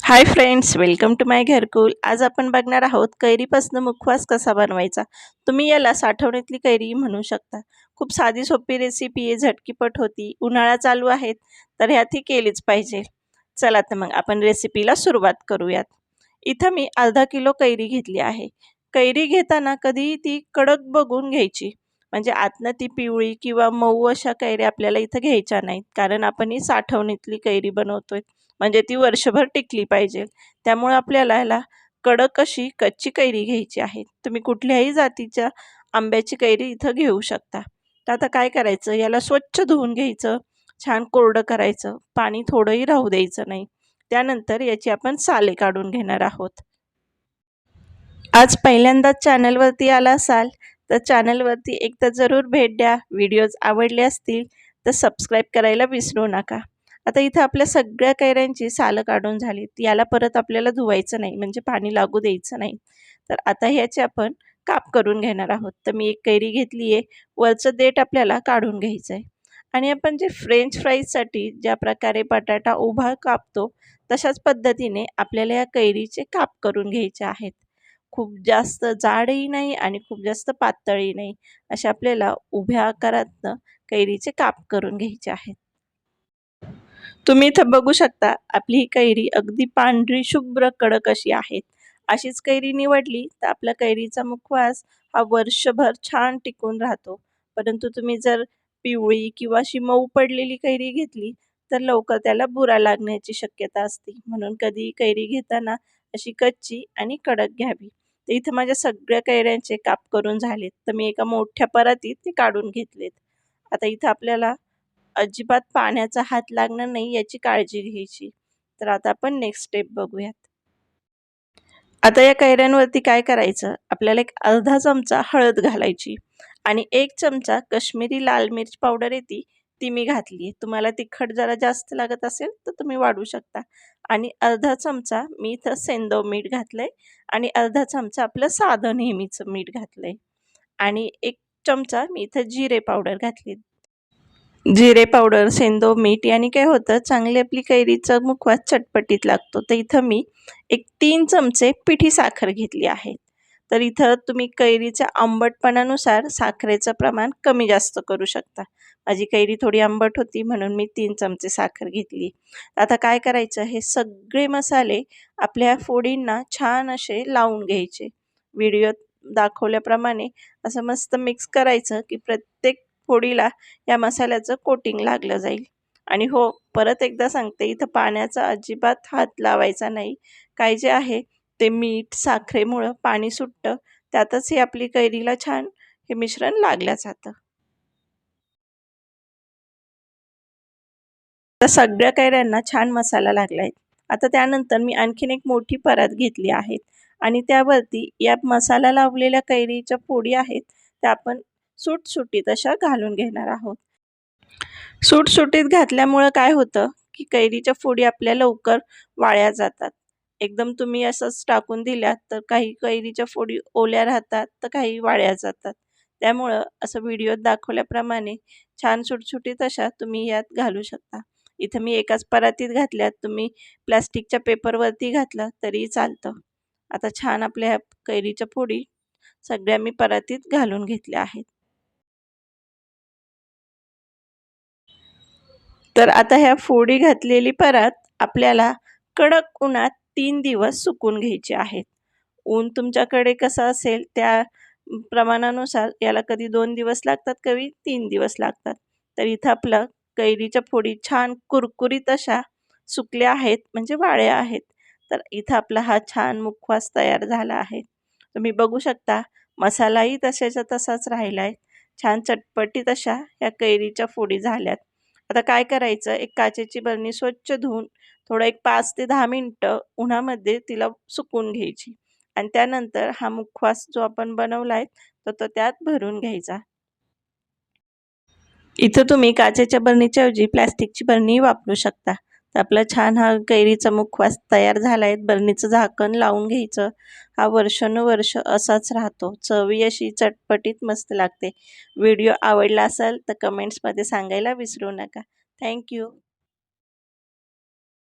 Hi friends, welcome to माय घरकुल। आज आपण बघणार आहोत कैरीपासून मुखवास कसा बनवायचा। तुम्ही याला साठवणीतली कैरी म्हणू शकता। खूप साधी सोपी रेसिपी आहे, झटकीपट होती। उन्हाळा चालू आहे तर ह्यात ही केलीच पाहिजे। चला तर मग आपण रेसिपीला सुरुवात करूयात। इथं मी अर्धा किलो कैरी घेतली आहे। कैरी घेताना कधी ती कडक बघून घ्यायची, म्हणजे आतनं ती पिवळी किंवा मऊ अशा कैऱ्या आपल्याला इथं घ्यायच्या नाहीत, कारण आपण ही साठवणीतली कैरी बनवतोय, म्हणजे ती वर्षभर टिकली पाहिजे। त्यामुळे आपल्याला ह्याला कडक अशी कच्ची कैरी घ्यायची आहे। तुम्ही कुठल्याही जातीच्या आंब्याची कैरी इथं घेऊ शकता। तर आता काय करायचं, याला स्वच्छ धुवून घ्यायचं, छान कोरडं करायचं, पाणी थोडंही राहू द्यायचं नाही। त्यानंतर याची आपण साले काढून घेणार आहोत। आज पहिल्यांदाच चॅनलवरती आला असाल तर चॅनलवरती एकदा जरूर भेट द्या। व्हिडिओज आवडले असतील तर सबस्क्राईब करायला विसरू नका। आता इथं आपल्या सगळ्या कैऱ्यांची सालं काढून झालीत। याला परत आपल्याला धुवायचं नाही, म्हणजे पाणी लागू द्यायचं नाही। तर आता ह्याचे आपण काप करून घेणार आहोत। तर मी एक कैरी घेतली आहे, वरचं देठ आपल्याला काढून घ्यायचं आहे। आणि आपण जे फ्रेंच फ्राईजसाठी ज्या प्रकारे बटाटा उभा कापतो, तशाच पद्धतीने आपल्याला या कैरीचे काप करून घ्यायचे आहेत। खूप जास्त जाडही नाही आणि खूप जास्त पातळही नाही, अशा आपल्याला उभ्या आकारातनं कैरीचे काप करून घ्यायचे आहेत। तुम्ही इथं बघू शकता, आपली ही कैरी अगदी पांढरी शुभ्र कडक अशी आहे। अशीच कैरी निवडली तर आपला कैरीचा मुखवास हा वर्षभर छान टिकून राहतो। परंतु तुम्ही जर पिवळी किंवा अशी मऊ पडलेली कैरी घेतली तर लवकर त्याला बुरा लागण्याची शक्यता असते। म्हणून कधी कैरी घेताना अशी कच्ची आणि कडक घ्यावी। तर इथं माझ्या सगळ्या कैऱ्यांचे काप करून झालेत, तर मी एका मोठ्या परातीत ते काढून घेतलेत। आता इथं आपल्याला अजिबात पाण्याचा हात लागणार नाही याची काळजी घ्यायची। तर आता आपण नेक्स्ट स्टेप बघूयात। आता या कैऱ्यांवरती काय करायचं, आपल्याला एक अर्धा चमचा हळद घालायची आणि 1 चमचा काश्मीरी लाल मिर्च पावडर येते, ती मी घातली। तुम्हाला तिखट जरा जास्त लागत असेल तर तुम्ही वाढवू शकता। आणि अर्धा चमचा मी इथं सेंधव मीठ घातलंय आणि अर्धा चमचा आपलं साधं नेहमीचं मीठ घातलंय आणि 1 चमचा मी इथं जिरे पावडर घातली। जिरे पावडर, सेंधव मीठ याने काय होतं, चांगली आपली कैरीचा मुखवास चटपटीत लागतो। तर इथं मी एक 3 चमचे पिठी साखर घेतली आहे। तर इथं तुम्ही कैरीच्या आंबटपणानुसार साखरेचं प्रमाण कमी जास्त करू शकता। माझी कैरी थोडी आंबट होती म्हणून मी 3 चमचे साखर घेतली। आता काय करायचं, हे सगळे मसाले आपल्या फोडींना छान असे लावून घ्यायचे। व्हिडिओत दाखवल्याप्रमाणे असं मस्त मिक्स करायचं की प्रत्येक फोडीला या मसाल्याचं कोटिंग लागलं जाईल। आणि हो, परत एकदा सांगते, इथं पाण्याचा अजिबात हात लावायचा नाही। काय जे आहे ते मीठ साखरेमुळं पाणी सुटतं, त्यातच हे आपली कैरीला छान हे मिश्रण लागलं जातं। तर सगळ्या कैऱ्यांना छान मसाला लागलाय। आता त्यानंतर मी आणखीन एक मोठी परात घेतली आहे आणि त्यावरती या मसाला लावलेल्या कैरीच्या फोडी आहेत त्या आपण सुटसुटीत अशा घालून घेणार आहोत। सुटसुटीत घातल्यामुळं काय होतं, की कैरीच्या फोडी आपल्या लवकर वाळल्या जातात। एकदम तुम्ही असंच टाकून दिल्यात तर काही कैरीच्या फोडी ओल्या राहतात तर काही वाळल्या जातात। त्यामुळं असं व्हिडिओत दाखवल्याप्रमाणे छान सुटसुटीत अशा तुम्ही यात घालू शकता। इथं मी एकाच परातीत घातल्यात, तुम्ही प्लास्टिकच्या पेपरवरती घातलं तरी चालतं। आता छान आपल्या ह्या कैरीच्या फोडी सगळ्या मी परातीत घालून घेतल्या आहेत। तर आता ह्या फोडी घातलेली परात आपल्याला कडक उन्हात 3 दिवस सुकून घ्यायची आहेत। ऊन तुमच्याकडे कसं असेल त्या प्रमाणानुसार याला कधी 2 दिवस लागतात, कधी 3 दिवस लागतात। तर इथं आपलं कैरीच्या फोडी छान कुरकुरीत अशा सुकल्या आहेत, म्हणजे वाळल्या आहेत। तर इथं आपला हा छान मुखवास तयार झाला आहे। तुम्ही बघू शकता, मसालाही तशाच्या तसाच राहिलाय। छान चटपटीत अशा या कैरीच्या फोडी झाल्यात। आता काय करायचं, एक काचेची बरणी स्वच्छ धुवून थोडं एक 5 ते 10 मिनिटं उन्हामध्ये तिला सुकवून घ्यायची आणि त्यानंतर हा मुखवास जो आपण बनवलाय तर तो त्यात भरून घ्यायचा। इथं तुम्ही काचेच्या बरणीच्या ऐवजी प्लास्टिकची बरणी वापरू शकता। तर आपला छान हा कैरीचा मुखवास तयार झालाय। बरणीचं झाकण लावून घ्यायचं, हा वर्षानुवर्ष असाच राहतो। चवी अशी चटपटीत मस्त लागते। व्हिडिओ आवडला असेल तर कमेंट्समध्ये सांगायला विसरू नका। Thank you.